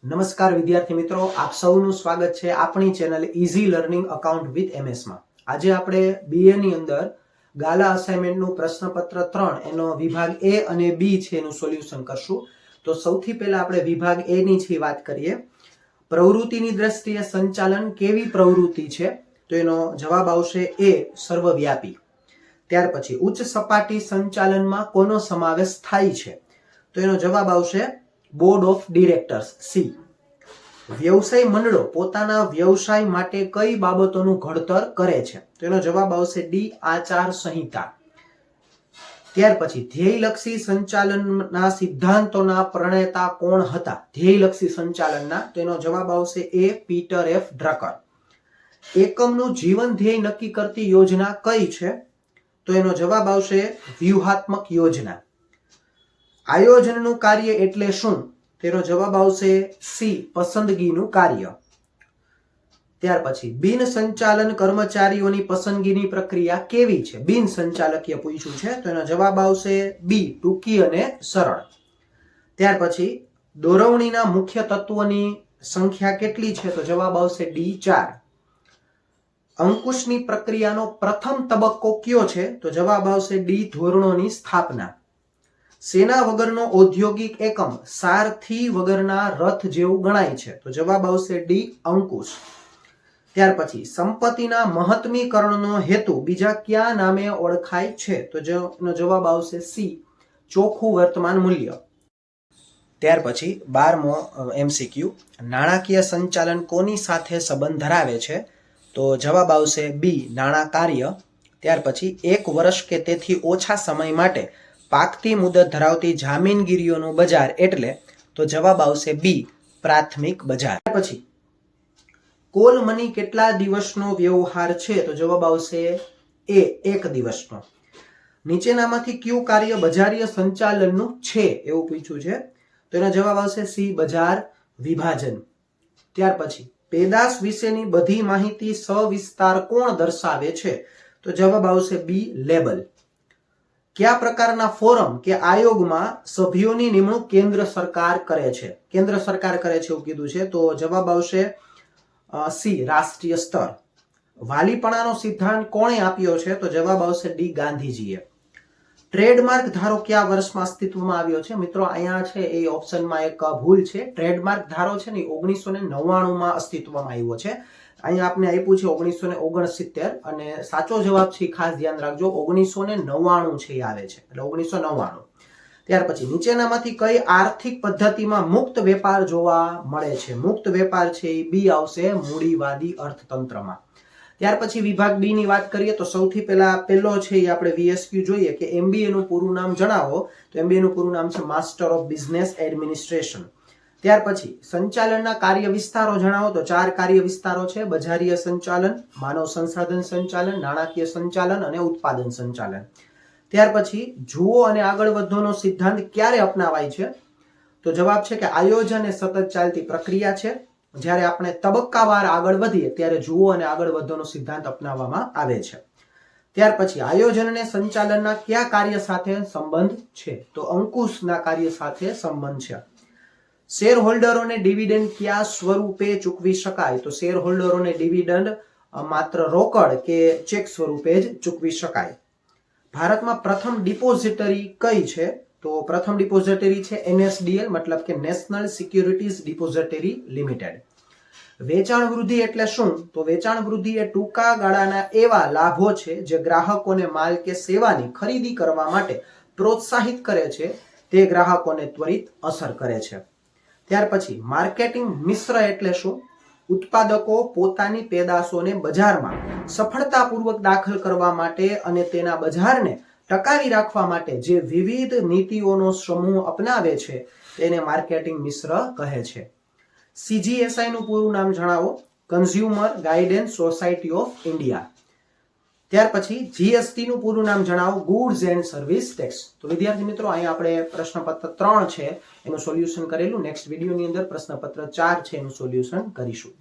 નમસ્કાર વિદ્યાર્થી મિત્રો, આપ સૌનું સ્વાગત છે આપણી channel easy learning account with MS માં। આજે આપણે બીએ ની અંદર ગાલા અસાઇનમેન્ટનું પ્રશ્નપત્ર 3 એનો વિભાગ એ અને બી છે એનું સોલ્યુશન કરશું। તો સૌથી પહેલા આપણે વિભાગ એ ની છે વાત કરીએ। પ્રવૃત્તિની દ્રષ્ટિએ સંચાલન કેવી પ્રવૃત્તિ છે? તો એનો જવાબ આવશે એ, સર્વવ્યાપી। ત્યાર પછી ઉચ્ચ સપાટી સંચાલનમાં કોનો સમાવેશ થાય છે? તો એનો જવાબ આવશે બોર્ડ ઓફ ડિરેક્ટર્સ, સી। વ્યવસાય મંડળો પોતાના વ્યવસાય માટે કઈ બાબતોનું ઘડતર કરે છે? તો એનો જવાબ આવશે ડી, આચાર સંહિતા। ત્યાર પછી ધ્યેયલક્ષી સંચાલનના સિદ્ધાંતોના પ્રણેતા કોણ હતા? ધ્યેયલક્ષી સંચાલનના, તો એનો જવાબ આવશે એ, પીટર એફ ડ્રકર। એકમનું જીવન ધ્યેય નક્કી કરતી યોજના કઈ છે? તો એનો જવાબ આવશે વ્યૂહાત્મક યોજના। આયોજનનું કાર્ય એટલે શું? તેનો જવાબ આવશે સી, પસંદગીનું કાર્ય। ત્યાર પછી બિન સંચાલન કર્મચારીઓની પસંદગીની પ્રક્રિયા કેવી છે? બિન સંચાલકીય પૂછ્યું છે, તો એનો જવાબ આવશે બી, ટૂંકી અને સરળ। ત્યાર પછી દોરવણીના મુખ્ય તત્વોની સંખ્યા કેટલી છે? તો જવાબ આવશે ડી, 4। અંકુશની પ્રક્રિયાનો પ્રથમ તબક્કો કયો છે? તો જવાબ આવશે ડી, ધોરણોની સ્થાપના। સેના વગરનો ઔદ્યોગિક એકમ સારથી વગરના રથ જેવું ગણાય છે? તો જવાબ આવશે ડી, અંકુશ। ત્યાર પછી સંપત્તિના મહત્મીકરણનો હેતુ બીજા કયા નામે ઓળખાય છે? તો એનો જવાબ આવશે સી, ચોખ્ખું વર્તમાન મૂલ્ય। ત્યાર પછી 12મો એમસીક્યુ, નાણાકીય સંચાલન કોની સાથે સંબંધ ધરાવે છે? તો જવાબ આવશે બી, નાણાં કાર્ય। ત્યાર પછી 1 વર્ષ કે તેથી ઓછા સમય માટે પાકતી મુદત ધરાવતી જામીનગીરીઓનું બજાર એટલે? તો જવાબ આવશે બી, પ્રાથમિક બજાર। પછી કોલ મની કેટલા દિવસનો વ્યવહાર છે? તો જવાબ આવશે એ, 1 દિવસનો। નીચેનામાંથી કયું કાર્ય બજારીય સંચાલનનું છે એવું પૂછ્યું છે, તો એનો જવાબ આવશે સી, બજાર વિભાજન। ત્યાર પછી પેદાશ વિશેની બધી માહિતી સવિસ્તાર કોણ દર્શાવે છે? તો જવાબ આવશે બી, લેબલ। કયા પ્રકારના ફોરમ કે આયોગમાં સભ્યોની નિમણૂક કેન્દ્ર સરકાર કરે છે? કેન્દ્ર સરકાર કરે છે એવું કીધું છે, તો જવાબ આવશે સી, રાષ્ટ્રીય સ્તર। વાલીપણાનો સિદ્ધાંત કોણે આપ્યો છે? તો જવાબ આવશે ડી, ગાંધીજીએ। ટ્રેડમાર્ક ધારો કયા વર્ષમાં અસ્તિત્વમાં આવ્યો છે? મિત્રો અહીંયા છે એ ઓપ્શનમાં એક ભૂલ છે। ટ્રેડમાર્ક ધારો છે ને 1999 અસ્તિત્વમાં આવ્યો છે। અહીંયા આપને આપ્યું છે 1969 અને સાચો જવાબ છે ખાસ ધ્યાન રાખજો 1999 છે આવે છે, એટલે 1999। ત્યાર પછી નીચેનામાંથી કઈ આર્થિક પદ્ધતિમાં મુક્ત વેપાર જોવા મળે છે? મુક્ત વેપાર છે એ બી આવશે, મૂડીવાદી અર્થતંત્રમાં। ત્યાર પછી વિભાગ બી ની વાત કરીએ તો સૌથી પહેલા પહેલો છે એ આપણે વીએસક્યુ જોઈએ કે એમબીએ નું પૂરું નામ જણાવો, તો એમબીએ નું પૂરું નામ છે માસ્ટર ઓફ બિઝનેસ એડમિનિસ્ટ્રેશન। ત્યાર પછી સંચાલનના કાર્ય વિસ્તારો જણાવો, તો 4 કાર્ય વિસ્તારો છે, બજારીય સંચાલન, માનવ સંસાધન સંચાલન, નાણાકીય સંચાલન અને ઉત્પાદન સંચાલન। ત્યાર પછી જુઓ અને આગળ વધોનો સિદ્ધાંત ક્યારે અપનાવાય છે? તો જવાબ છે કે આયોજન એ સતત ચાલતી પ્રક્રિયા છે। જ્યારે આપણે તબક્કાવાર આગળ વધીએ ત્યારે જુઓ અને આગળ વધોનો સિદ્ધાંત અપનાવવામાં આવે છે। ત્યાર પછી આયોજન અને સંચાલનના કયા કાર્ય સાથે સંબંધ છે? તો અંકુશના કાર્ય સાથે સંબંધ છે। શેર હોલ્ડરોને ડિવિડન્ડ કયા સ્વરૂપે ચૂકવી શકાય? તો શેર હોલ્ડરોને ડિવિડન્ડ માત્ર રોકડ કે ચેક સ્વરૂપે જ ચૂકવી શકાય। ભારતમાં પ્રથમ ડિપોઝિટરી કઈ છે? તો પ્રથમ ડિપોઝિટરી છે એનએસડીએલ, મતલબ કે નેશનલ સિક્યુરિટીઝ ડિપોઝિટરી લિમિટેડ। વેચાણ વૃદ્ધિ એટલે શું? તો વેચાણ વૃદ્ધિ એ ટૂંકા ગાળાના એવા લાભો છે જે ગ્રાહકોને માલ કે સેવાની ખરીદી કરવા માટે પ્રોત્સાહિત કરે છે, તે ગ્રાહકોને ત્વરિત અસર કરે છે। ત્યાર પછી માર્કેટિંગ મિશ્ર એટલે શું? ઉત્પાદકો પોતાની પેદાશોને બજારમાં સફળતાપૂર્વક દાખલ કરવા માટે અને તેના બજારને ટકાવી રાખવા માટે જે વિવિધ નીતિઓનો સમૂહ અપનાવે છે તેને માર્કેટિંગ મિશ્ર કહે છે। સીજીએસઆઈ નું પૂરું નામ જણાવો, consumer guidance society of India. ત્યાર પછી જીએસટી નું પૂરું નામ જણાવો, ગુડ્સ એન્ડ સર્વિસ ટેક્સ। તો વિદ્યાર્થી મિત્રો અહીંયા આપણે પ્રશ્નપત્ર 3 છે એનું સોલ્યુશન કરેલું, નેક્સ્ટ વિડીયોની અંદર પ્રશ્નપત્ર 4 છે એનું સોલ્યુશન કરીશું।